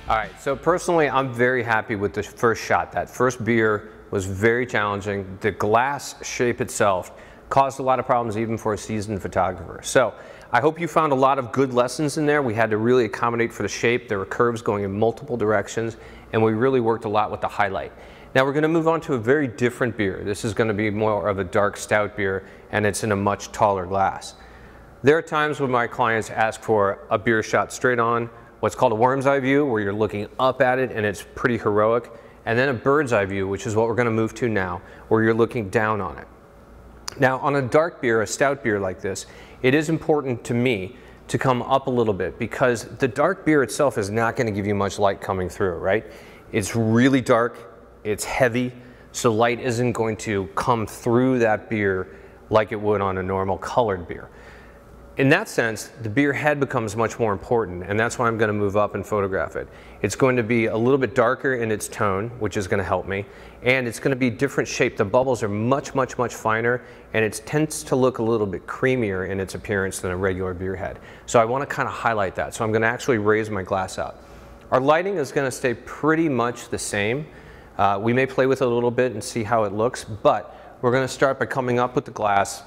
All right, so personally, I'm very happy with the first shot. That first beer was very challenging. The glass shape itself caused a lot of problems even for a seasoned photographer. So I hope you found a lot of good lessons in there. We had to really accommodate for the shape. There were curves going in multiple directions, and we really worked a lot with the highlight. Now we're going to move on to a very different beer. This is going to be more of a dark stout beer, and it's in a much taller glass. There are times when my clients ask for a beer shot straight on, what's called a worm's eye view, where you're looking up at it and it's pretty heroic, and then a bird's eye view, which is what we're going to move to now, where you're looking down on it. Now on a dark beer, a stout beer like this, it is important to me to come up a little bit, because the dark beer itself is not going to give you much light coming through, right? It's really dark, it's heavy, so light isn't going to come through that beer like it would on a normal colored beer. In that sense, the beer head becomes much more important, and that's why I'm going to move up and photograph it. It's going to be a little bit darker in its tone, which is going to help me, and it's going to be different shape. The bubbles are much finer, and it tends to look a little bit creamier in its appearance than a regular beer head. So I want to kind of highlight that. So I'm going to actually raise my glass out. Our lighting is going to stay pretty much the same. We may play with it a little bit and see how it looks, but we're going to start by coming up with the glass.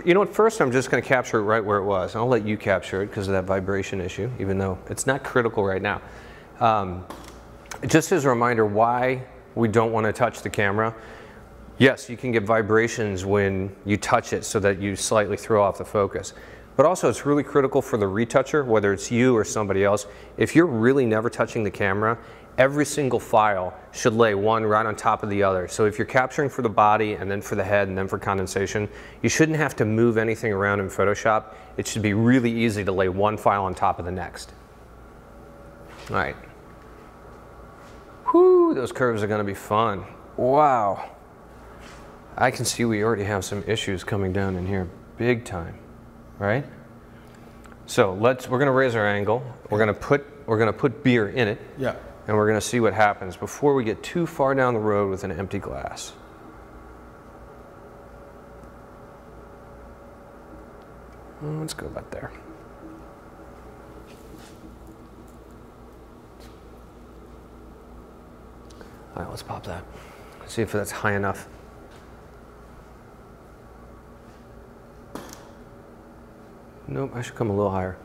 You know what, first I'm just going to capture it right where it was. I'll let you capture it because of that vibration issue, even though it's not critical right now. Just as a reminder why we don't want to touch the camera. Yes, you can get vibrations when you touch it so that you slightly throw off the focus. But also it's really critical for the retoucher, whether it's you or somebody else. If you're really never touching the camera, every single file should lay one right on top of the other. So if you're capturing for the body and then for the head and then for condensation, you shouldn't have to move anything around in Photoshop. It should be really easy to lay one file on top of the next. All right. Whew, those curves are going to be fun. Wow. I can see we already have some issues coming down in here big time, right? So we're going to raise our angle. We're going to put beer in it. Yeah. And we're going to see what happens before we get too far down the road with an empty glass. Let's go about there. All right, let's pop that. See if that's high enough. Nope, I should come a little higher.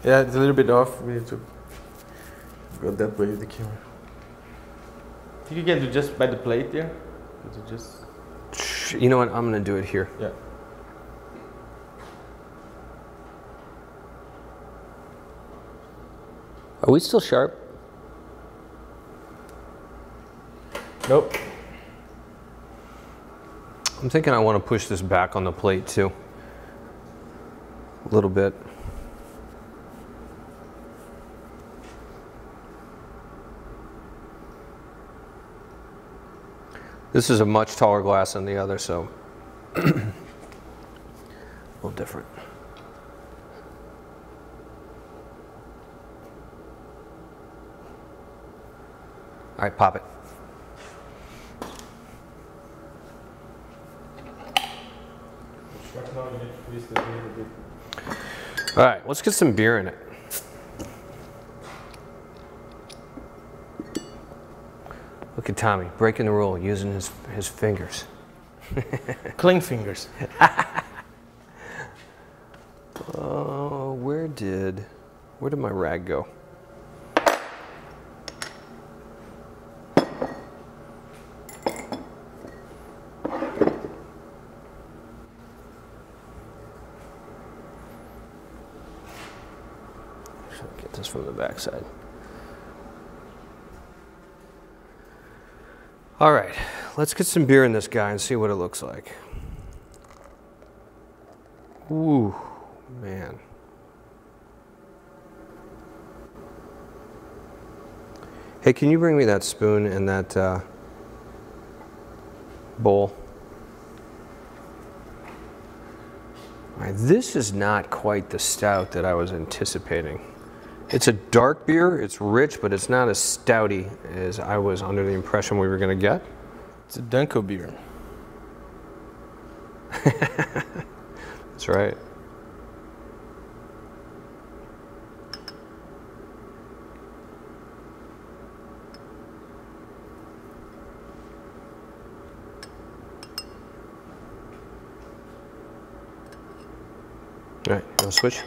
Yeah, it's a little bit off. We need to go that way with the camera. I think you can do just by the plate there. You know what? I'm going to do it here. Yeah. Are we still sharp? Nope. I'm thinking I want to push this back on the plate too. A little bit. This is a much taller glass than the other, so a little different. All right, pop it. All right, let's get some beer in it. Look at Tommy, breaking the rule, using his fingers. Clean fingers. Oh, where did my rag go? Should get this from the back side. All right, let's get some beer in this guy and see what it looks like. Ooh, man. Hey, can you bring me that spoon and that bowl? All right, this is not quite the stout that I was anticipating. It's a dark beer, it's rich, but it's not as stouty as I was under the impression we were gonna get. It's a Dunko beer. That's right. All right, you wanna switch?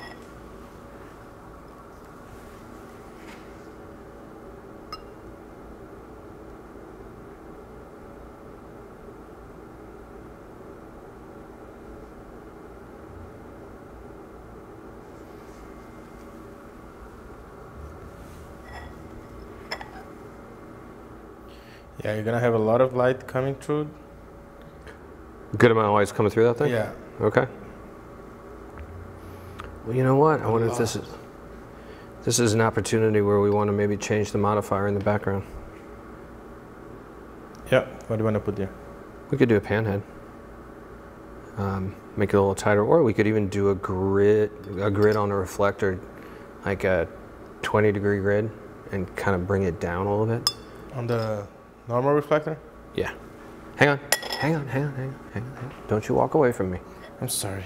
Yeah, you're gonna have a lot of light coming through. Good amount of light's coming through that thing? Yeah. Okay. Well, you know what? I wonder if this is an opportunity where we want to maybe change the modifier in the background. Yeah. What do you want to put there? We could do a pan head. Make it a little tighter, or we could even do a grid on a reflector, like a 20-degree grid, and kind of bring it down a little bit. On the normal reflector? Yeah. Hang on. Don't you walk away from me. I'm sorry.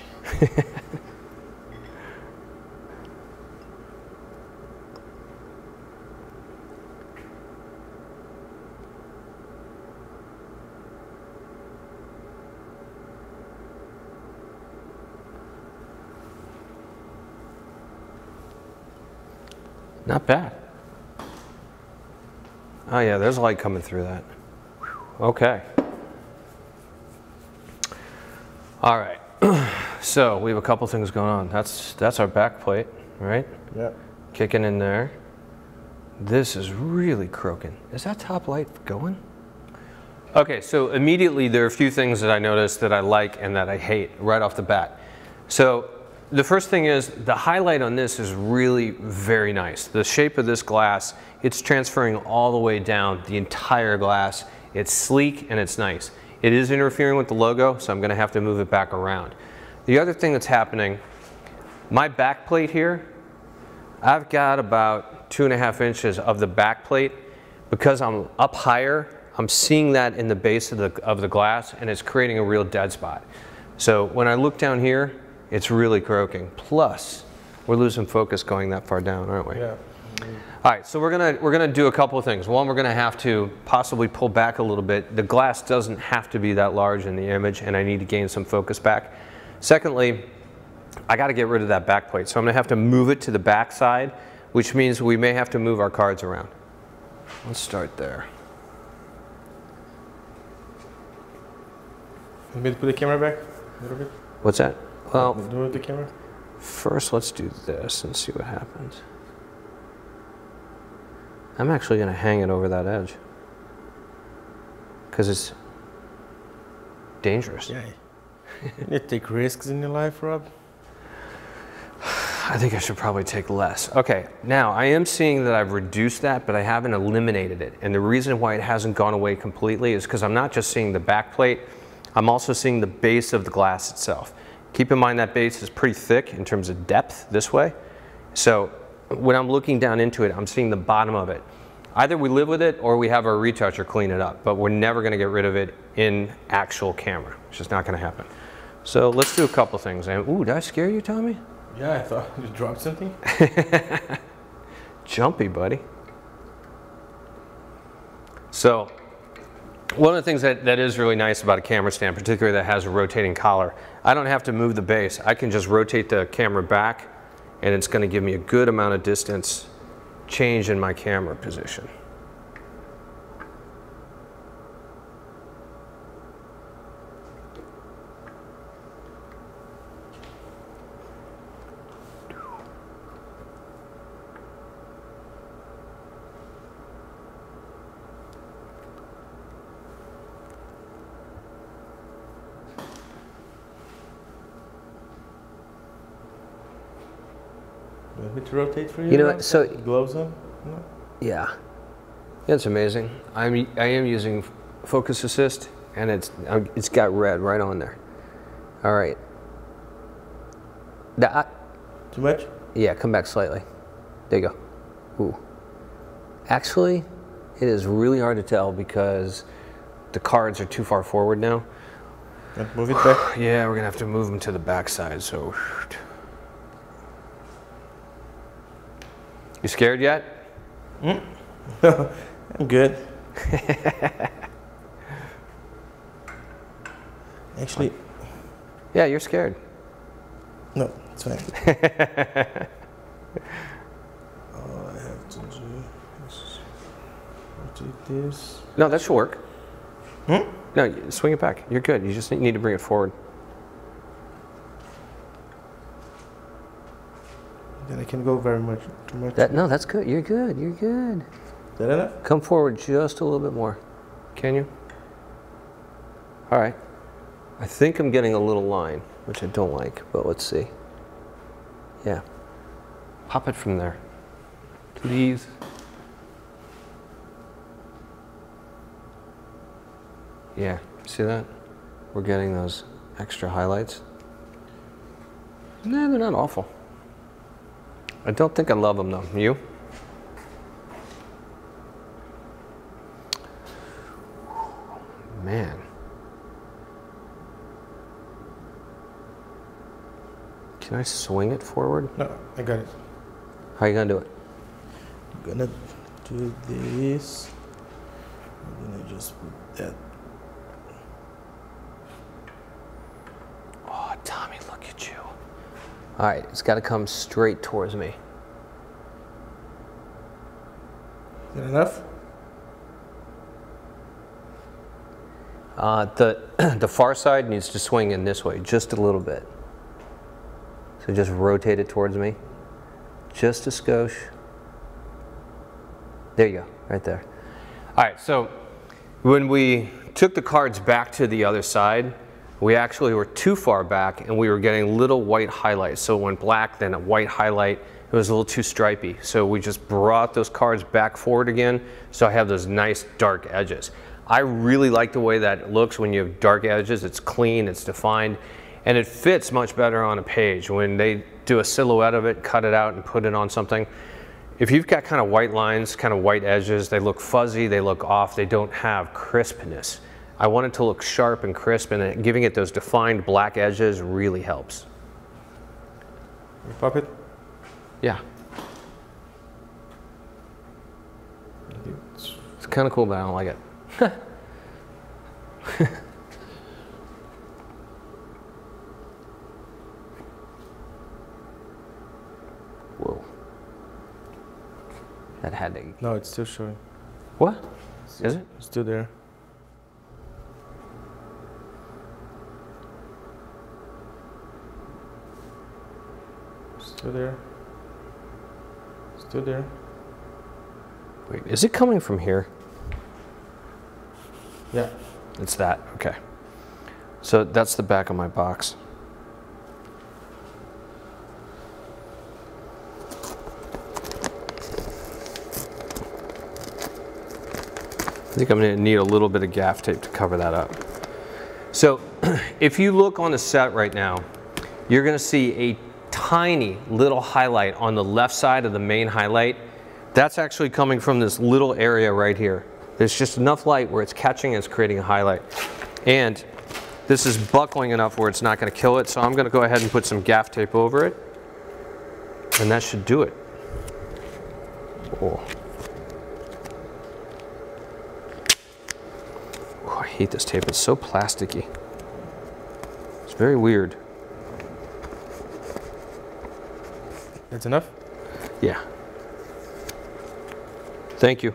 Not bad. Oh yeah, there's light coming through that. Okay. All right. So we have a couple things going on. That's our back plate, right? Yeah. Kicking in there. This is really croaking. Is that top light going? Okay, so immediately there are a few things that I noticed that I like and that I hate right off the bat. So the first thing is the highlight on this is really very nice. The shape of this glass, it's transferring all the way down the entire glass. It's sleek and it's nice. It is interfering with the logo, so I'm gonna have to move it back around. The other thing that's happening, my back plate here, I've got about 2.5 inches of the back plate. Because I'm up higher, I'm seeing that in the base of the glass, and it's creating a real dead spot. So when I look down here, it's really croaking. Plus, we're losing focus going that far down, aren't we? Yeah. All right, so we're gonna do a couple of things. One, we're gonna have to possibly pull back a little bit. The glass doesn't have to be that large in the image, and I need to gain some focus back. Secondly, I gotta get rid of that back plate. So I'm gonna have to move it to the back side, which means we may have to move our cards around. Let's start there. Maybe put the camera back a little bit. What's that? Well, do the camera. first let's do this and see what happens. I'm actually gonna hang it over that edge because it's dangerous. Yeah. You take risks in your life, Rob? I think I should probably take less. Okay, now I am seeing that I've reduced that, but I haven't eliminated it. And the reason why it hasn't gone away completely is because I'm not just seeing the back plate, I'm also seeing the base of the glass itself. Keep in mind that base is pretty thick in terms of depth this way. So when I'm looking down into it, I'm seeing the bottom of it. Either we live with it or we have our retoucher clean it up, but we're never gonna get rid of it in actual camera. It's just not gonna happen. So let's do a couple things. And ooh, did I scare you, Tommy? Yeah, I thought you dropped something. Jumpy, buddy. So one of the things that is really nice about a camera stand, particularly that has a rotating collar, I don't have to move the base. I can just rotate the camera back and it's gonna give me a good amount of distance change in my camera position. Want me to rotate for you? You know what, so gloves on? No? yeah, it's amazing. I am using focus assist, and it's got red right on there. All right. Too much? Yeah, come back slightly. There you go. Ooh. Actually, it is really hard to tell because the cards are too far forward now. Move it back. Yeah, we're gonna have to move them to the back side, so. You scared yet? I'm good. Actually. Yeah, you're scared. No, it's fine. All I have to do is take this. No, that should work. No, swing it back. You're good. You just need to bring it forward. Then I can go very much too much. No, that's good. You're good. You're good. Is that enough? Come forward just a little bit more. Can you? All right. I think I'm getting a little line, which I don't like, but let's see. Yeah. Pop it from there. Please. Yeah, see that? We're getting those extra highlights. No, they're not awful. I don't think I love them though. You? Man. Can I swing it forward? No, I got it. How are you gonna do it? I'm gonna do this. I'm gonna just put that. Oh, Tommy, look at you. All right, it's got to come straight towards me. Is that enough? The far side needs to swing in this way, just a little bit. So just rotate it towards me. Just a skosh. There you go, right there. All right, so when we took the cards back to the other side, we actually were too far back and we were getting little white highlights. So it went black, then a white highlight. It was a little too stripy. So we just brought those cards back forward again. So I have those nice dark edges. I really like the way that it looks when you have dark edges. It's clean, it's defined, and it fits much better on a page. When they do a silhouette of it, cut it out and put it on something. If you've got kind of white lines, kind of white edges, they look fuzzy, they look off, they don't have crispness. I want it to look sharp and crisp, and giving it those defined black edges really helps. You pop it? Yeah. It's kind of cool, but I don't like it. Whoa. That had to... No, it's still showing. What? Is it? It's still there. Still there. Still there. Wait, is it coming from here? Yeah. It's that, okay. So that's the back of my box. I think I'm gonna need a little bit of gaff tape to cover that up. So if you look on the set right now, you're gonna see a tiny little highlight on the left side of the main highlight. That's actually coming from this little area right here. There's just enough light where it's catching and it's creating a highlight. And this is buckling enough where it's not gonna kill it, so I'm gonna go ahead and put some gaff tape over it, and that should do it. Oh. Oh, I hate this tape, it's so plasticky. It's very weird. That's enough? Yeah. Thank you.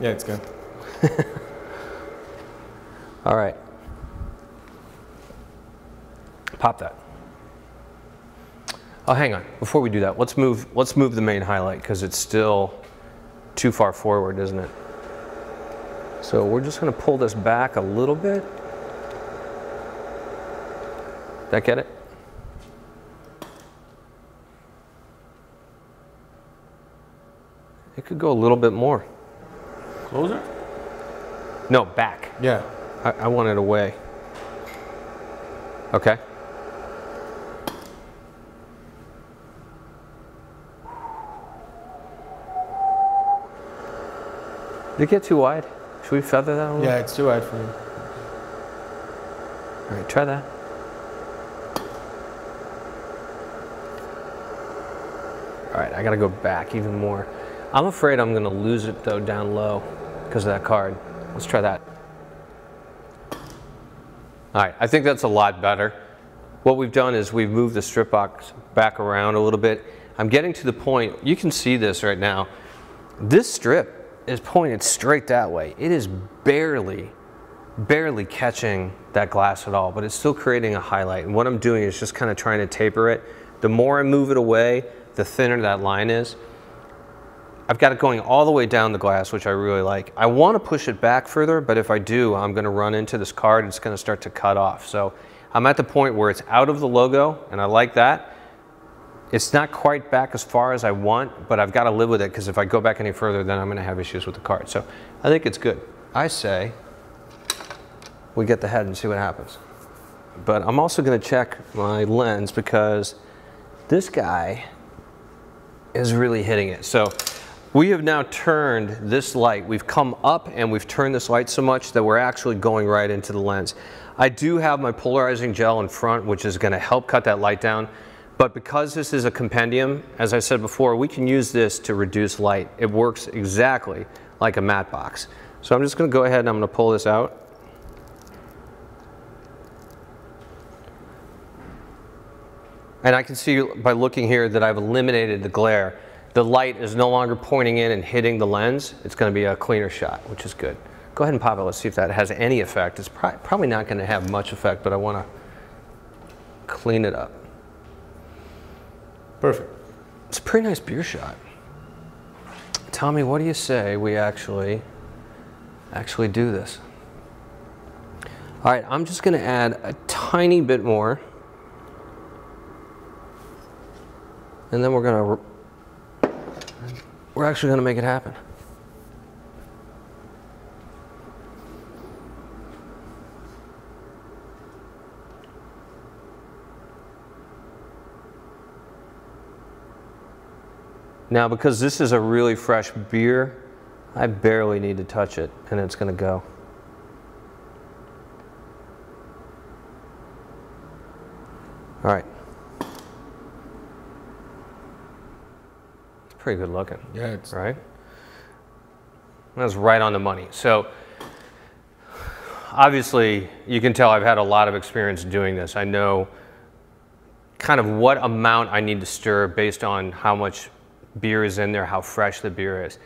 Yeah, it's good. All right. Pop that. Oh, hang on. Before we do that, let's move the main highlight because it's still too far forward, isn't it? So we're just going to pull this back a little bit. That get it? It could go a little bit more. Closer? No, back. Yeah. I want it away. Okay. Did it get too wide? Should we feather that a little? Yeah, it's too wide for me. All right, try that. All right, I gotta go back even more. I'm afraid I'm gonna lose it though down low because of that card. Let's try that. All right, I think that's a lot better. What we've done is we've moved the strip box back around a little bit. I'm getting to the point, you can see this right now. This strip is pointed straight that way. It is barely catching that glass at all, but it's still creating a highlight. And what I'm doing is just kind of trying to taper it. The more I move it away, the thinner that line is. I've got it going all the way down the glass, which I really like. I want to push it back further, but if I do, I'm going to run into this card and it's going to start to cut off. So I'm at the point where it's out of the logo, and I like that. It's not quite back as far as I want, but I've got to live with it because if I go back any further, then I'm going to have issues with the card. So I think it's good. I say we get the head and see what happens. But I'm also going to check my lens because this guy is really hitting it. So we have now turned this light. We've come up and we've turned this light so much that we're actually going right into the lens. I do have my polarizing gel in front, which is going to help cut that light down. But because this is a compendium, as I said before, we can use this to reduce light. It works exactly like a matte box. So I'm just going to go ahead and I'm going to pull this out. And I can see by looking here that I've eliminated the glare. The light is no longer pointing in and hitting the lens. It's going to be a cleaner shot, which is good. Go ahead and pop it. Let's see if that has any effect. It's probably not going to have much effect, but I want to clean it up. Perfect. It's a pretty nice beer shot. Tommy, what do you say we actually do this? All right, I'm just going to add a tiny bit more. And then we're actually going to make it happen. Now, because this is a really fresh beer, I barely need to touch it, and it's going to go. All right. It's pretty good looking. Yeah, it's right. That's right on the money. So, obviously, you can tell I've had a lot of experience doing this. I know kind of what amount I need to stir based on how much beer is in there, how fresh the beer is.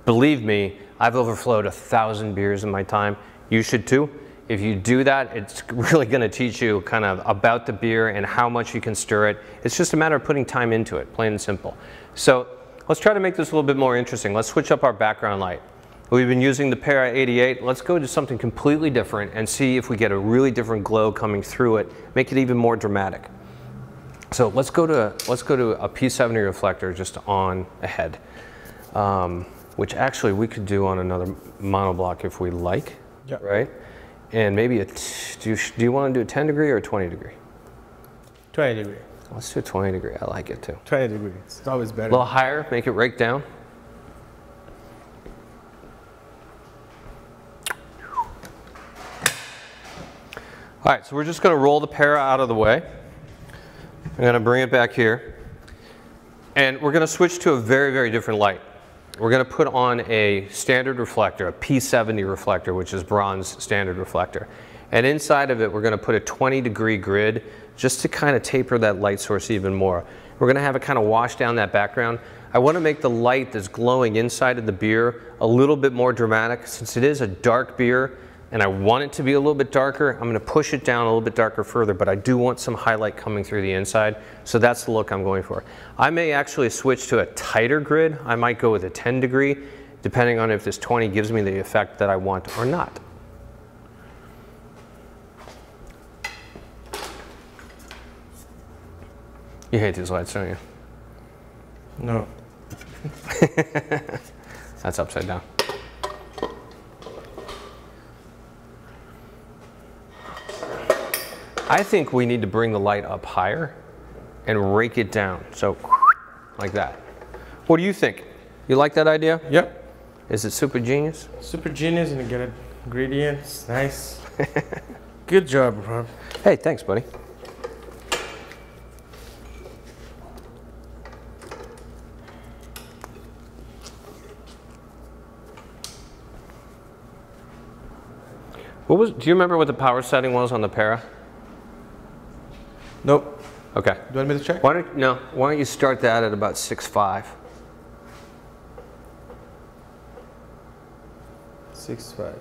Believe me, I've overflowed 1,000 beers in my time. You should too. If you do that, it's really going to teach you kind of about the beer and how much you can stir it. It's just a matter of putting time into it, plain and simple. So let's try to make this a little bit more interesting. Let's switch up our background light. We've been using the Para 88. Let's go to something completely different and see if we get a really different glow coming through it, make it even more dramatic. So let's go to a P70 reflector just on ahead, which actually we could do on another monoblock if we like, yep. Right? And maybe do you want to do a 10 degree or a 20 degree? 20 degree. Let's do a 20 degree. I like it too. 20 degree. It's always better. A little higher, make it rake down. All right, so we're just going to roll the Para out of the way. I'm going to bring it back here, and we're going to switch to a very, very different light. We're going to put on a standard reflector, a P70 reflector, which is bronze standard reflector. And inside of it, we're going to put a 20-degree grid just to kind of taper that light source even more. We're going to have it kind of wash down that background. I want to make the light that's glowing inside of the beer a little bit more dramatic. Since it is a dark beer, and I want it to be a little bit darker, I'm going to push it down a little bit darker further, but I do want some highlight coming through the inside, so that's the look I'm going for. I may actually switch to a tighter grid. I might go with a 10 degree, depending on if this 20 gives me the effect that I want or not. You hate these lights, don't you? No. That's upside down. I think we need to bring the light up higher and rake it down. So, like that. What do you think? You like that idea? Yep. Is it super genius? Super genius, and you get ingredients. Nice. Good job, Rob. Hey, thanks, buddy. Do you remember what the power setting was on the Para? Nope. Okay. Do you want me to check? Why don't you start that at about 6.5? 6.5.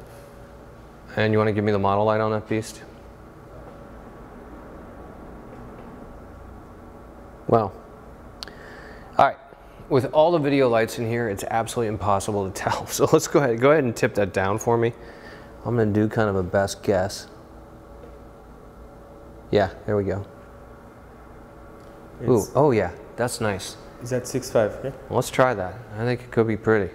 And you want to give me the model light on that beast? Well, all right. With all the video lights in here, it's absolutely impossible to tell. So let's go ahead and tip that down for me. I'm going to do kind of a best guess. Yeah, there we go. Ooh, oh yeah, that's nice. Is that 6.5? Okay. Well, let's try that. I think it could be pretty.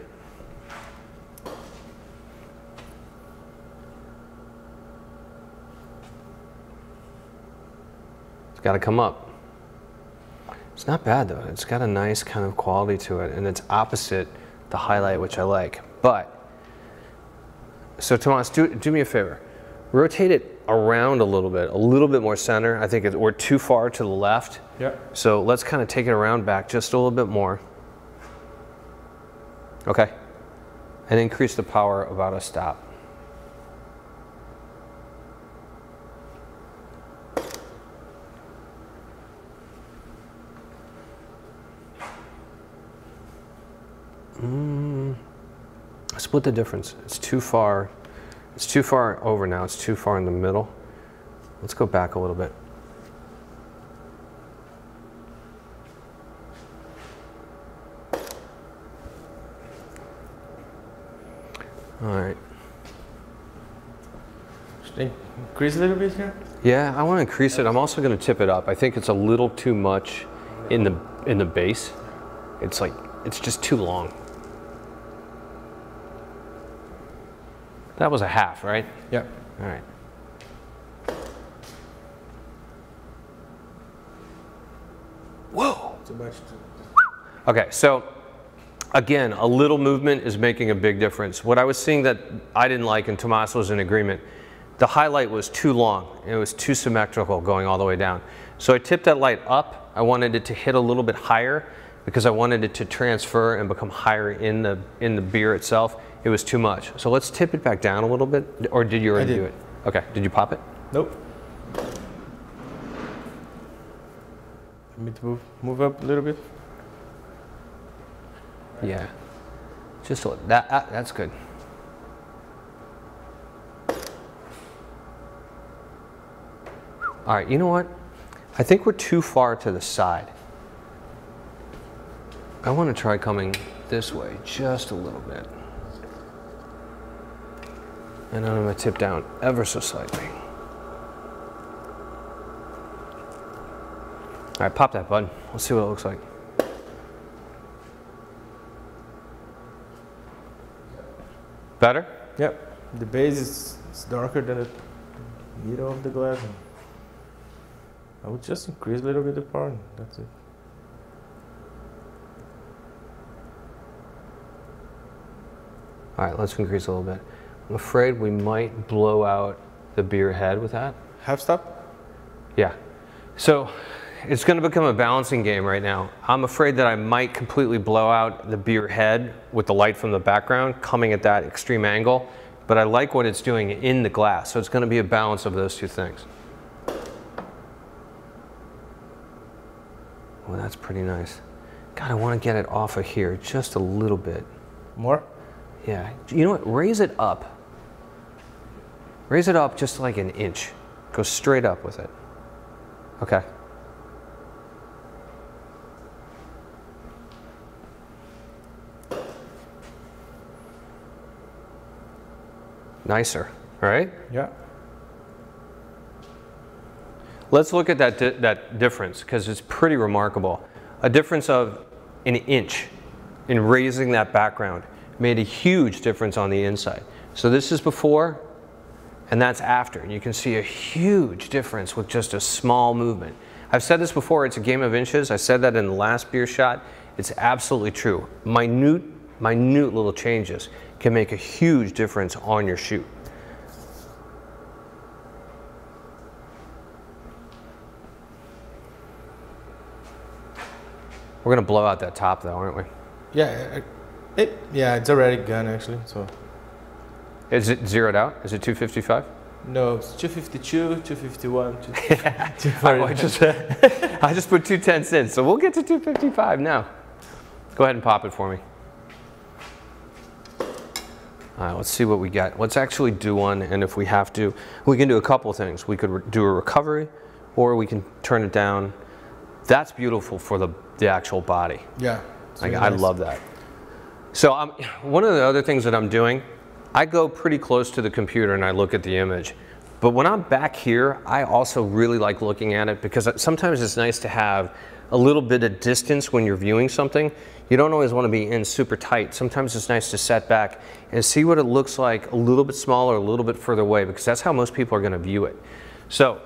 It's got to come up. It's not bad though. It's got a nice kind of quality to it, and it's opposite the highlight, which I like. But so Tomas, do me a favor. Rotate it around a little bit more center. I think we're too far to the left. Yeah. So let's kind of take it around back just a little bit more. Okay. And increase the power about a stop. Split the difference. It's too far. It's too far over now. It's too far in the middle. Let's go back a little bit. All right. Should I increase a little bit here? Yeah, I want to increase it. I'm also going to tip it up. I think it's a little too much in the base. It's like it's just too long. That was a half, right? Yeah. All right. Whoa. Too much. Okay, so again, a little movement is making a big difference. What I was seeing that I didn't like, and Tomas was in agreement, the highlight was too long. It was too symmetrical going all the way down. So I tipped that light up. I wanted it to hit a little bit higher because I wanted it to transfer and become higher in the beer itself. It was too much. So let's tip it back down a little bit. Or did you already do it? Okay, did you pop it? Nope. Let me to move up a little bit. Yeah, just that's good. All right, you know what? I think we're too far to the side. I want to try coming this way just a little bit. And then I'm going to tip down ever so slightly. All right, pop that button. Let's see what it looks like. Better? Yep. The base is darker than the middle of the glass. I would just increase a little bit the power. That's it. All right, let's increase a little bit. I'm afraid we might blow out the beer head with that. Half stop? Yeah. So it's going to become a balancing game right now. I'm afraid that I might completely blow out the beer head with the light from the background coming at that extreme angle, but I like what it's doing in the glass. So it's going to be a balance of those two things. Well, that's pretty nice. God, I want to get it off of here just a little bit. More? Yeah. You know what? Raise it up. Raise it up just like an inch. Go straight up with it. Okay. Nicer, right? Yeah. Let's look at that difference because it's pretty remarkable. A difference of an inch in raising that background made a huge difference on the inside. So this is before and that's after. And you can see a huge difference with just a small movement. I've said this before, it's a game of inches. I said that in the last beer shot. It's absolutely true. Minute minute little changes can make a huge difference on your shoot. We're gonna blow out that top though, aren't we? Yeah, it's already gone actually. So. Is it zeroed out? Is it 255? No, it's 252, 251, I just put 210 in, so we'll get to 255 now. Go ahead and pop it for me. All right, let's see what we got. Let's actually do one, and if we have to, we can do a couple things. We could do a recovery, or we can turn it down. That's beautiful for the actual body. Yeah. Really I love that. So one of the other things that I'm doing, I go pretty close to the computer and I look at the image. But when I'm back here, I also really like looking at it because sometimes it's nice to have a little bit of distance when you're viewing something. You don't always want to be in super tight. Sometimes it's nice to set back and see what it looks like a little bit smaller, a little bit further away, because that's how most people are going to view it. So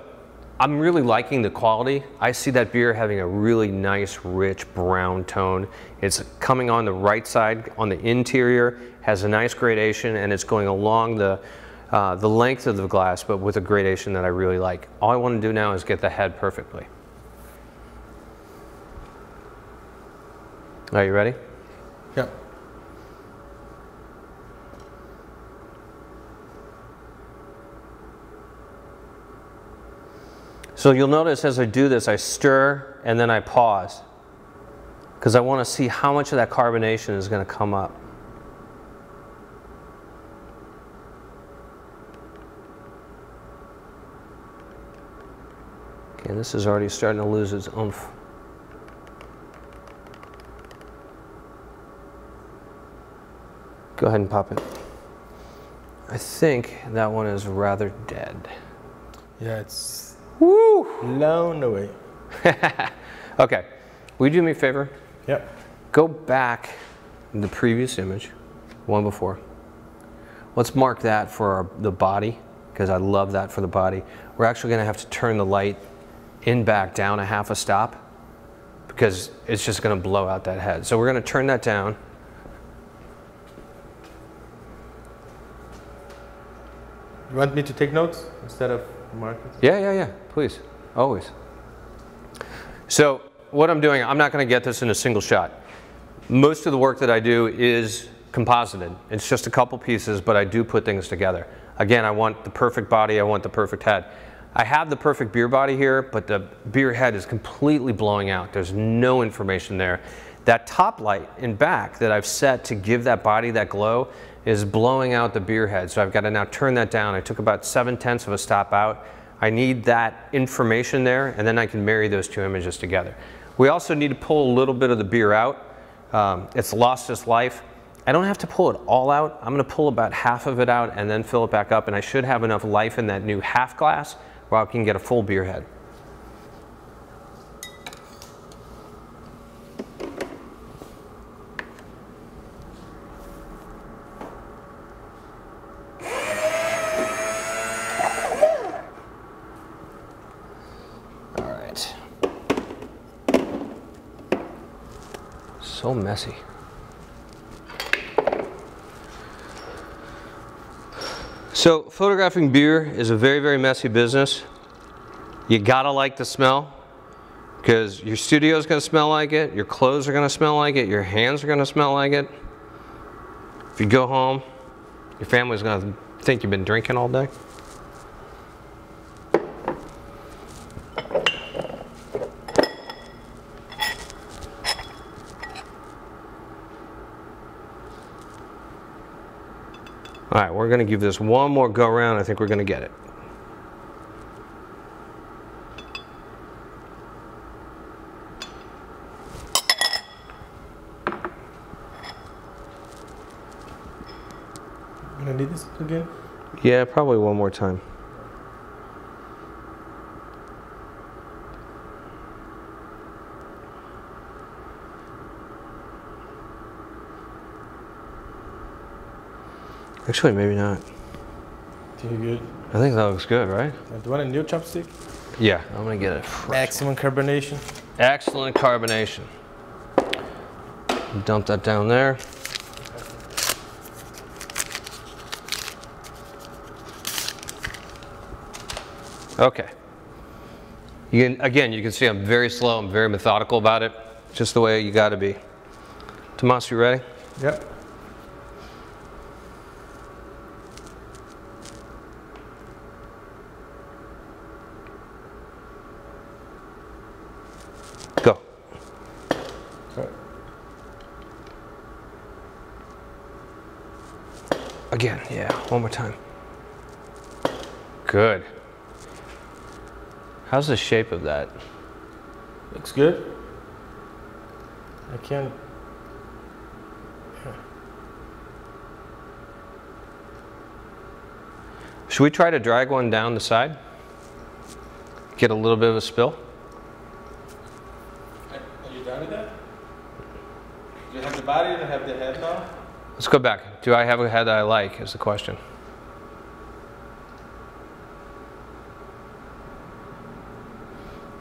I'm really liking the quality. I see that beer having a really nice, rich brown tone. It's coming on the right side, on the interior, has a nice gradation, and it's going along the length of the glass, but with a gradation that I really like. All I want to do now is get the head perfectly. Are you ready? Yeah. So you'll notice as I do this, I stir and then I pause because I want to see how much of that carbonation is going to come up. Okay, this is already starting to lose its oomph. Go ahead and pop it. I think that one is rather dead. Yeah, it's woo! Blown away. Okay, will you do me a favor? Yeah. Go back in the previous image, one before. Let's mark that for the body, because I love that for the body. We're actually gonna have to turn the light in back down a half a stop because it's just gonna blow out that head. So we're gonna turn that down. You want me to take notes instead of marking? Yeah, please, always. So what I'm doing, I'm not gonna get this in a single shot. Most of the work that I do is composited. It's just a couple pieces, but I do put things together. Again, I want the perfect body, I want the perfect head. I have the perfect beer body here, but the beer head is completely blowing out. There's no information there. That top light in back that I've set to give that body that glow is blowing out the beer head. So I've got to now turn that down. I took about 7/10 of a stop out. I need that information there, and then I can marry those two images together. We also need to pull a little bit of the beer out. It's lost its life. I don't have to pull it all out. I'm gonna pull about half of it out and then fill it back up, and I should have enough life in that new half glass where I can get a full beer head. So messy. So photographing beer is a very, very messy business. You gotta like the smell because your studio is gonna smell like it, your clothes are gonna smell like it, your hands are gonna smell like it. If you go home, your family's gonna think you've been drinking all day. All right, we're gonna give this one more go around. I think we're gonna get it. I'm gonna need this again? Yeah, probably one more time. Actually, maybe not. Too good. I think that looks good, right? Do you want a new chopstick? Yeah, I'm gonna get it. Excellent carbonation. Excellent carbonation. Dump that down there. Okay. Again, you can see I'm very slow, I'm very methodical about it, just the way you gotta be. Tomas, you ready? Yep. Go. Okay. Again, yeah, one more time. Good. How's the shape of that? Looks good. I can't. Should we try to drag one down the side? Get a little bit of a spill? Are you done with that? Do you have the body and I have the head now? Let's go back. Do I have a head that I like is the question.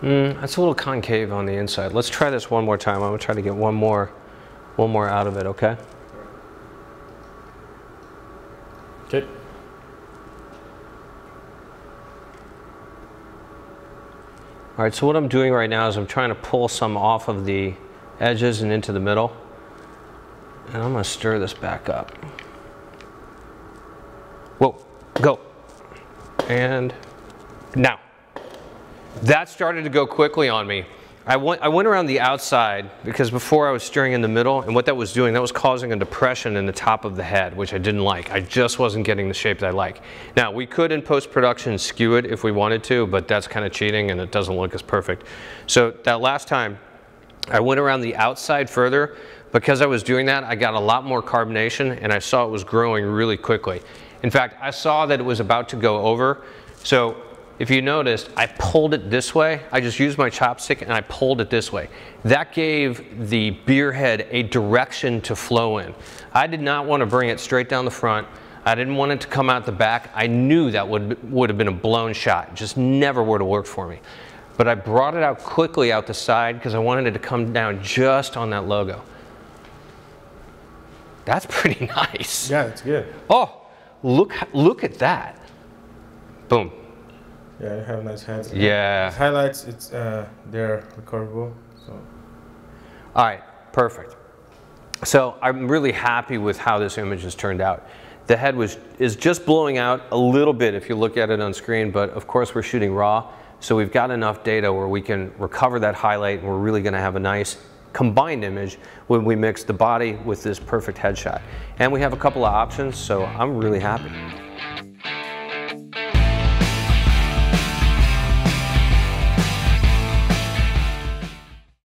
That's a little concave on the inside. Let's try this one more time. I'm gonna try to get one more out of it, okay? Okay. All right, so what I'm doing right now is I'm trying to pull some off of the edges and into the middle. And I'm gonna stir this back up. Whoa, go. And now. That started to go quickly on me. I went around the outside because before I was stirring in the middle, and what that was doing, that was causing a depression in the top of the head, which I didn't like. I just wasn't getting the shape that I like. Now, we could in post-production skew it if we wanted to, but that's kind of cheating and it doesn't look as perfect. So that last time, I went around the outside further. Because I was doing that, I got a lot more carbonation and I saw it was growing really quickly. In fact, I saw that it was about to go over. So if you noticed, I pulled it this way. I just used my chopstick and I pulled it this way. That gave the beer head a direction to flow in. I did not want to bring it straight down the front. I didn't want it to come out the back. I knew that would have been a blown shot. It just never would have worked for me. But I brought it out quickly out the side because I wanted it to come down just on that logo. That's pretty nice. Yeah, it's good. Oh, look at that. Boom. Yeah, you have nice heads. Yeah. Highlights, it's they're recoverable. So. All right, perfect. So I'm really happy with how this image has turned out. The head is just blowing out a little bit if you look at it on screen, but of course we're shooting raw, so we've got enough data where we can recover that highlight and we're really gonna have a nice combined image when we mix the body with this perfect headshot. And we have a couple of options, so I'm really happy.